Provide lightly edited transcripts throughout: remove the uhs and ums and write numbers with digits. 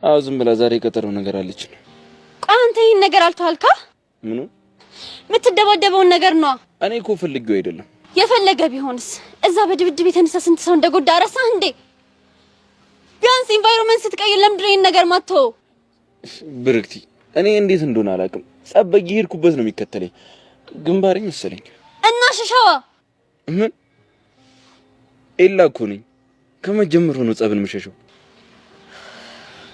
አዎ ዝም ብላ ዛሬ ቀጠረው ነገር አለች። አንተ ይሄን ነገር አልተዋልካ? ምኑ? የምትደባደበውን ነገር ነው። እኔ እኮ ፈልጌው አይደለም። የፈለገ ቢሆንስ እዛ በድብድብ የተነሳ ስንት ሰው እንደጎዳ ረሳህ እንዴ? ቢያንስ ኢንቫይሮንመንት ስትቀይር ለምንድን ነው ይሄን ነገር ማተው? ብርክቲ እኔ እንዴት እንደሆነ አላውቅም። ጸበጊ ሄድኩበት ነው የሚከተለኝ። ግንባሬ መሰለኝ እና ሽሻዋ ምን ኤላ እኮ ነኝ። ከመጀመሩ ነው ጸብን መሸሸው።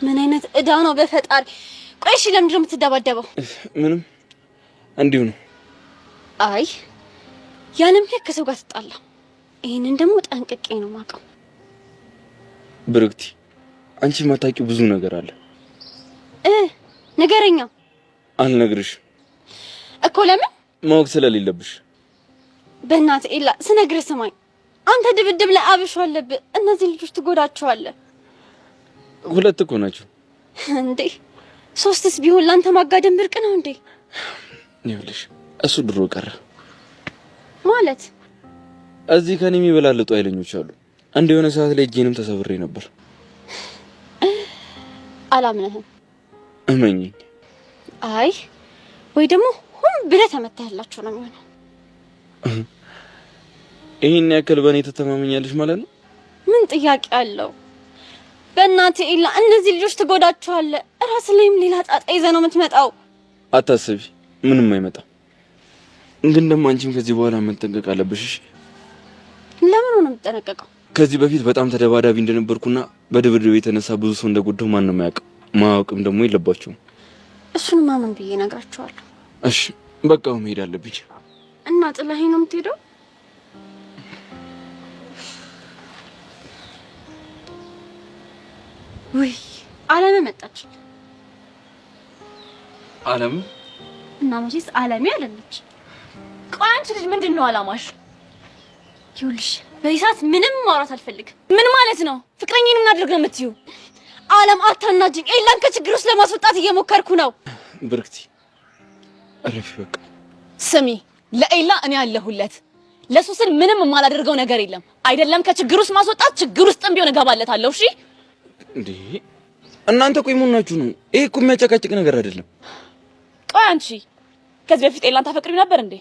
ምን አይነት እዳ ነው በፈጣሪ። ቆይ እሺ ለምንድን ነው የምትደባደበው? ምንም እንዲሁ ነው። አይ ያንም ከሰው ጋር ተጣላ። ይሄንን ደግሞ ጠንቅቄ ነው ማውቀው። ብርክቲ አንቺ ማታውቂው ብዙ ነገር አለ። ንገረኛ። አልነግርሽ እኮ ለምን? ማወቅ ስለሌለብሽ። በእናትህ ኤላ ስነግርህ ስማኝ። አንተ ድብድብ ላይ አብሾ አለብህ። እነዚህ ልጆች ትጎዳቸዋለህ። ሁለት እኮ ናቸው እንዴ? ሶስትስ ቢሆን ላንተ ማጋደም ብርቅ ነው እንዴ? ይኸውልሽ እሱ ድሮ ቀረ ማለት። እዚህ ከኔ የሚበላልጡ አይለኞች አሉ። አንድ የሆነ ሰዓት ላይ እጄንም ተሰብሬ ነበር። አላምነህም። እመኚኝ። አይ ወይ ደግሞ ሁን ብለህ ተመታህላችሁ ነው የሚሆነው። ይሄን ያክል በእኔ ተተማመኛለሽ ማለት ነው? ምን ጥያቄ አለው? በእናትህ ኤላ እነዚህ ልጆች ትጎዳቸዋለህ። ራስ ላይም ሌላ ጣጣ ይዘህ ነው የምትመጣው። አታስቢ፣ ምንም አይመጣም። ግን ደግሞ አንቺም ከዚህ በኋላ መጠንቀቅ አለብሽ። ለምን ነው የምትጠነቀቀው? ከዚህ በፊት በጣም ተደባዳቢ እንደነበርኩና በድብድብ የተነሳ ብዙ ሰው እንደጎዳው ማንም አያውቅም። ማወቅም ደግሞ የለባቸውም። እሱን ማመን ብዬ እነግራቸዋለሁ። እሺ በቃ መሄድ አለብኝ። እና ጥለኸኝ ነው የምትሄደው? ወይ አለሜ መጣች። አለም እና መቼስ አለሜ አለች። ቆይ አንቺ ልጅ ምንድነው አላማሽ? ይኸውልሽ በዚህ ሰዓት ምንም ማውራት አልፈልግም። ምን ማለት ነው? ፍቅረኛዬን ምን አድርግ ነው የምትይው? አለም አታናጅኝ። ኤላን ከችግር ውስጥ ለማስወጣት እየሞከርኩ ነው። ብርክቲ አረፊ በቃ። ስሚ ለኤላ እኔ አለሁለት። ለሱ ስል ምንም የማላደርገው ነገር የለም። አይደለም ከችግር ውስጥ ማስወጣት ችግር ውስጥም ቢሆን እገባለታለሁ። እሺ እንዴ እናንተ ቆይ ምን ሆናችሁ ነው? ይሄ እኮ የሚያጨቃጭቅ ነገር አይደለም። ቆይ አንቺ ከዚህ በፊት ኤላን ታፈቅሪው ነበር እንዴ?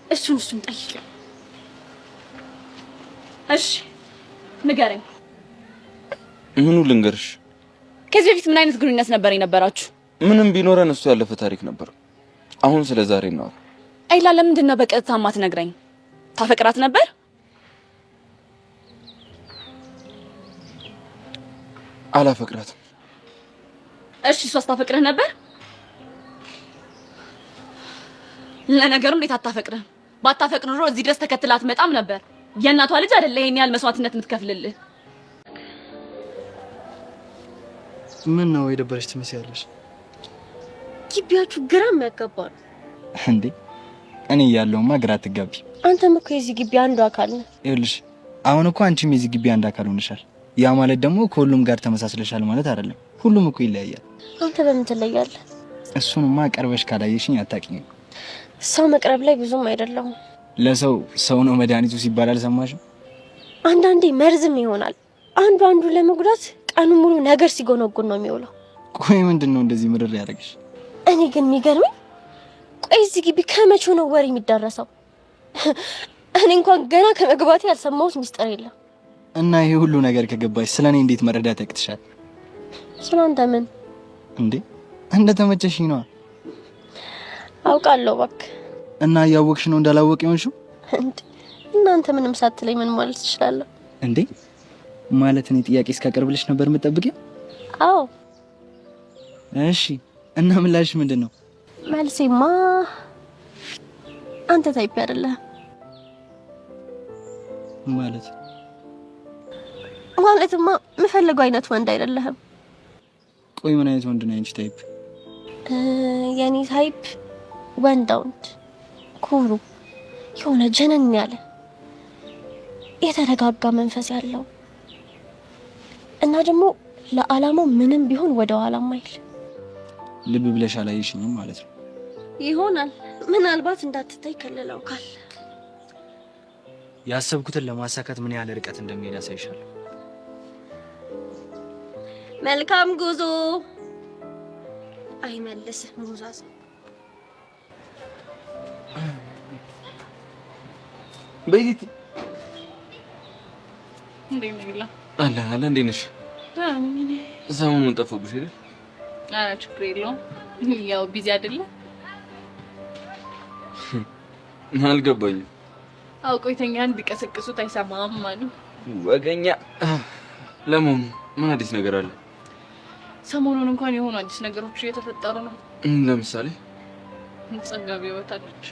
እሱን ጠይቂው። እሺ ንገረኝ። ምኑ ልንገርሽ? ከዚህ በፊት ምን አይነት ግንኙነት ነበር የነበራችሁ? ምንም ቢኖረን እሱ ያለፈ ታሪክ ነበር። አሁን ስለ ዛሬ ነው። ኤላ ለምንድን ነው በቀጥታ ማትነግረኝ? ታፈቅራት ነበር? አላፈቅራትም። እሺ እሷስ ታፈቅርህ ነበር? ለነገሩ እንዴት አታፈቅርህ? ባታፈቅር ኖሮ እዚህ ድረስ ተከትላት መጣም ነበር። የእናቷ ልጅ አይደለ ይሄን ያህል መስዋዕትነት የምትከፍልልህ? ምን ነው የደበረሽ ትመስያለሽ? ግቢያችሁ ግራ የሚያጋባ ነው እንዴ? እኔ ያለውማ ግራ አትጋቢ። አንተም እኮ የዚህ ግቢ አንዱ አካል ነህ። ይኸውልሽ አሁን እኮ አንቺም የዚህ ግቢ አንድ አካል ሆነሻል። ያ ማለት ደግሞ ከሁሉም ጋር ተመሳስለሻል ማለት አይደለም። ሁሉም እኮ ይለያያል። አንተ በምን ትለያለህ? እሱንማ ቀርበሽ ካላየሽኝ አታውቂኝም። ሰው መቅረብ ላይ ብዙም አይደለሁም። ለሰው ሰው ነው መድኃኒቱ ሲባል አልሰማሽም? አንዳንዴ መርዝም ይሆናል። አንዱ ለመጉዳት ቀኑ ሙሉ ነገር ሲጎነጎን ነው የሚውለው። ቆይ ምንድነው እንደዚህ ምርር ያደርግሽ? እኔ ግን የሚገርመኝ ቆይ እዚህ ግቢ ከመቼው ነው ወሬ የሚዳረሰው? እኔ እንኳን ገና ከመግባቴ ያልሰማሁት ሚስጥር የለም። እና ይሄ ሁሉ ነገር ከገባሽ ስለኔ እንዴት መረዳት ያቅትሻል? ስለአንተ ምን እንዴ? እንደተመቸሽኝ ነው አውቃለሁ እባክህ። እና ያወቅሽ ነው እንዳላወቅ ይሆንሽው እንዴ? እናንተ ምንም ሳትለኝ ምን ማለት ትችላለህ እንዴ? ማለት እኔ ጥያቄ እስካቀርብልሽ ነበር የምትጠብቂው? አዎ። እሺ እና ምላሽ ምንድነው? መልሴማ አንተ ታይፕ አይደለህ ማለትማ የምፈልገው አይነት ወንድ አይደለህም። ቆይ ምን አይነት ወንድ ነው አንቺ ታይፕ? የኔ ታይፕ ወንድ ኩሩ፣ የሆነ ጀነን ያለ የተረጋጋ መንፈስ ያለው እና ደግሞ ለዓላማው ምንም ቢሆን ወደ ኋላ ማይል። ልብ ብለሽ አላየሽኝም ማለት ነው? ይሆናል ምናልባት እንዳትታይ ከለለው ካል ያሰብኩትን ለማሳካት ምን ያህል ርቀት እንደሚሄድ አሳይሻለሁ። መልካም ጉዞ። አይመልስም ሙዛዝ። በይት እንደምን አለ እንዴት ነሽ? ሰሞኑን ጠፋብሽ አይደል? ኧረ ችግር የለውም። ያው ቢዚ አይደለ? አልገባኝም። አውቆይተኛን ቢቀሰቅሱት አይሰማም አሉ። ወገኛ። ለምን ምን አዲስ ነገር አለ? ሰሞኑን እንኳን የሆኑ አዲስ ነገሮች እየተፈጠሩ ነው። ለምሳሌ ጸጋቢ ወጣለች።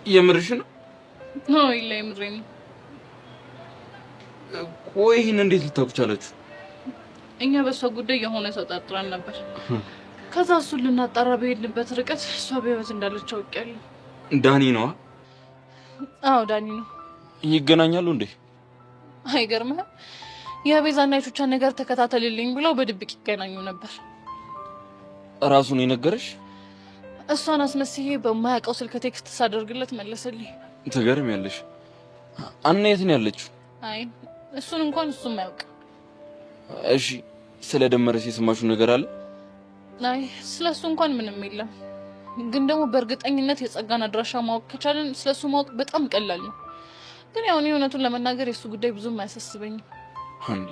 የምርሽ ነው? ነው ይላ የምሬን ነው። ቆይ ይሄን እንዴት ልታውቁ ቻላችሁ? እኛ በሷ ጉዳይ የሆነ ሰው ጠርጥረን ነበር። ከዛ እሱን ልናጣራ በሄድንበት ርቀት እሷ በህይወት እንዳለች አውቄያለሁ። ዳኒ ነው? አዎ ዳኒ ነው። ይገናኛሉ እንዴ? አይገርምህም? የቤዛና የቹቻን ነገር ተከታተልልኝ ብለው በድብቅ ይገናኙ ነበር። ራሱን የነገረሽ? እሷን አስመስዬ በማያውቀው ስልክ ቴክስት ሳደርግለት መለሰልኝ። ትገርሚያለሽ። አና የት ነው ያለችው? አይ እሱን እንኳን እሱም አያውቅ። እሺ ስለ ደመረስ የሰማሽው ነገር አለ? አይ ስለሱ እንኳን ምንም የለም። ግን ደግሞ በእርግጠኝነት የጸጋን አድራሻ ማወቅ ከቻለን ስለሱ ማወቅ በጣም ቀላል ነው። ግን ያው እኔ እውነቱን ለመናገር የሱ ጉዳይ ብዙም አያሳስበኝም። አንዴ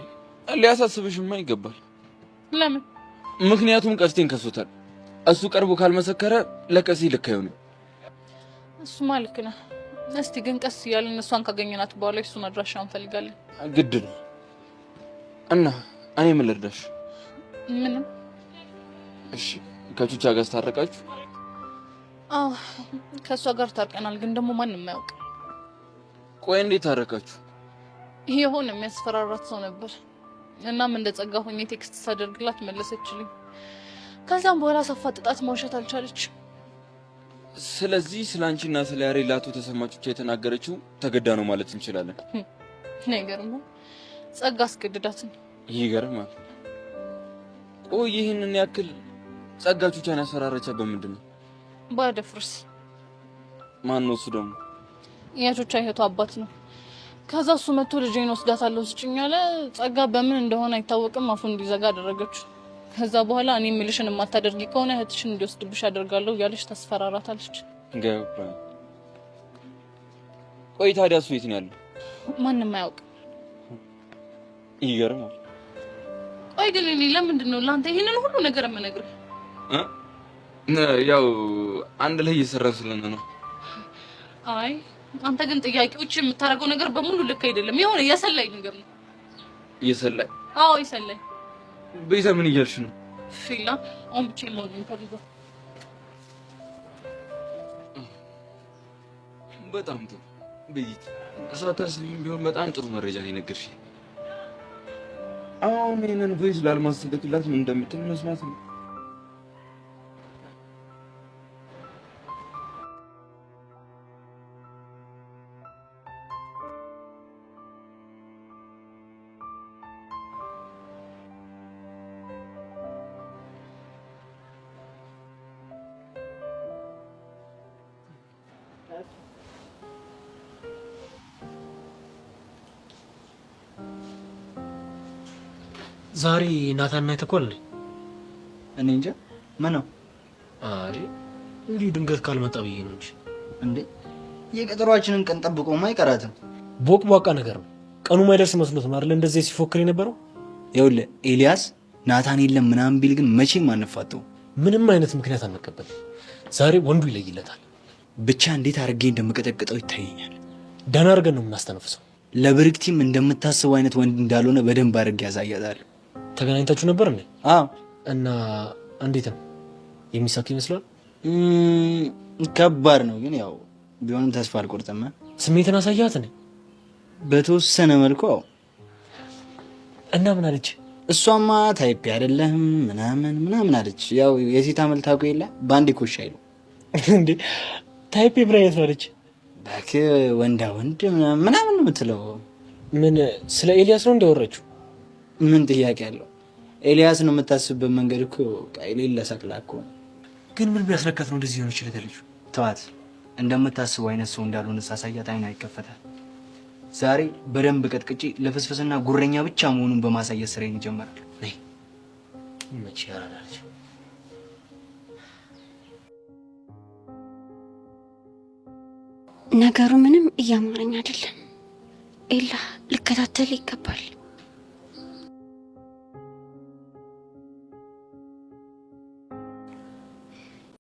ሊያሳስብሽማ ይገባል። ለምን? ምክንያቱም ቀስቴን ከሶታል። እሱ ቀርቦ ካልመሰከረ ለቀሲ ልክ አይሆንም። እሱማ ልክ ነህ። እስቲ ግን ቀስ እያልን እሷን ካገኘናት በኋላ የሱን አድራሻ እንፈልጋለን። ግድ ነው። እና እኔ ምን ልርዳሽ? ምንም። እሺ ከቹቻ ጋር ታረቃችሁ? አዎ ከሷ ጋር ታርቀናል። ግን ደግሞ ማንም አያውቅ። ቆይ እንዴት ታረቃችሁ? ይሄ የሆነ የሚያስፈራራት ሰው ነበር። እናም እንደ ጸጋ ሆኜ ቴክስት ሳደርግላት መለሰችልኝ። ከዛም በኋላ ሳፋጥጣት ማውሸት አልቻለችም። ስለዚህ ስላንቺና ስለ ያሬላቱ ተሰማቹቻ የተናገረችው ተገዳ ነው ማለት እንችላለን። ነገርማ ጸጋ አስገድዳት ነው። ይገርማል። ቆይ ይህንን ያክል ጸጋ ቹቻን ያስፈራረቻ በምንድን ነው? ባደፍርስ። ማን ነው እሱ ደግሞ? የቹቻ እህቱ አባት ነው። ከዛ እሱ መጥቶ ልጄን ወስዳታለሁ ስጭኝ አለ። ጸጋ በምን እንደሆነ አይታወቅም አፉን እንዲዘጋ አደረገችው። ከዛ በኋላ እኔ የምልሽን የማታደርጊ ከሆነ እህትሽን እንዲወስድብሽ አደርጋለሁ እያለች ታስፈራራታለች። ገባ። ቆይ ታዲያ እሱ የት ነው ያለው? ማንም አያውቅ። ይገርማል። ቆይ ግን እኔ ለምንድን ነው ለአንተ ይሄንን ሁሉ ነገር የምነግርህ? ያው አንድ ላይ እየሰራን ስለሆነ ነው። አይ አንተ ግን ጥያቄዎች የምታደርገው ነገር በሙሉ ልክ አይደለም። የሆነ የሰላይ ነገር ነው። የሰላይ? አዎ የሰላይ። ቤዛ ምን እያልሽ ነው? ፊላ ኦምቼ ሞኝ ታዲያ በጣም ጥሩ ቤት አሳታስልኝ ቢሆን በጣም ጥሩ መረጃ ነው የነገርሽኝ። አሁን ይሄንን ቮይስ ላልማስተካከላት ምን እንደምትል መስማት ነው። ዛሬ ናታንና የተቆል እኔ እንጃ ምን ነው? አይ እንዲሁ ድንገት ካልመጣ ብዬ ነው እንጂ። እንዴ የቀጠሯችንን ቀን ጠብቆማ አይቀራትም። ቦቅቧቃ ነገር ነው። ቀኑ ማይደርስ መስሎት ነው አይደል እንደዚህ ሲፎክር የነበረው። ይኸውልህ ኤልያስ ናታን የለም ምናምን ቢል ግን መቼም አንፋተው። ምንም አይነት ምክንያት አንቀበል። ዛሬ ወንዱ ይለይለታል። ብቻ እንዴት አድርጌ እንደምቀጠቅጠው ይታየኛል። ደህና አድርገን ነው የምናስተነፍሰው። ለብርክቲም እንደምታስበው አይነት ወንድ እንዳልሆነ በደንብ አድርጌ ያሳያታል። ተገናኝታችሁ ነበር እንዴ? አዎ። እና እንዴት ነው የሚሳካ ይመስላል? ከባድ ነው ግን ያው ቢሆንም ተስፋ አልቆርጥም። ስሜትን አሳያት እንዴ? በተወሰነ መልኩ አዎ። እና ምን አለች? እሷማ ታይፕ አይደለም ምናምን አለች። ያው የሴት አመል ታውቁ የለ ባንዲ ኮሽ አይሉ እንዴ? ታይፕ ብራይት ነው አለች። ባክ ወንዳ ወንድ ምናምን ነው የምትለው። ምን ስለ ኤልያስ ነው እንደወረችው? ምን ጥያቄ አለው? ኤልያስ ነው የምታስብበት መንገድ እኮ ቃይሌ ለሰቅላ እኮ። ግን ምን ቢያስለካት ነው እንደዚህ ሆነች ለተልጁ? ተዋት። እንደምታስበው አይነት ሰው እንዳልሆነ ሳሳያት አይኗ ይከፈታል። ዛሬ በደንብ ቀጥቅጪ ለፍስፍስና ጉረኛ ብቻ መሆኑን በማሳየት ስራዬን ይጀምራል። መቼ ያራዳች ነገሩ ምንም እያማረኝ አይደለም። ኤላ ልከታተል ይገባል።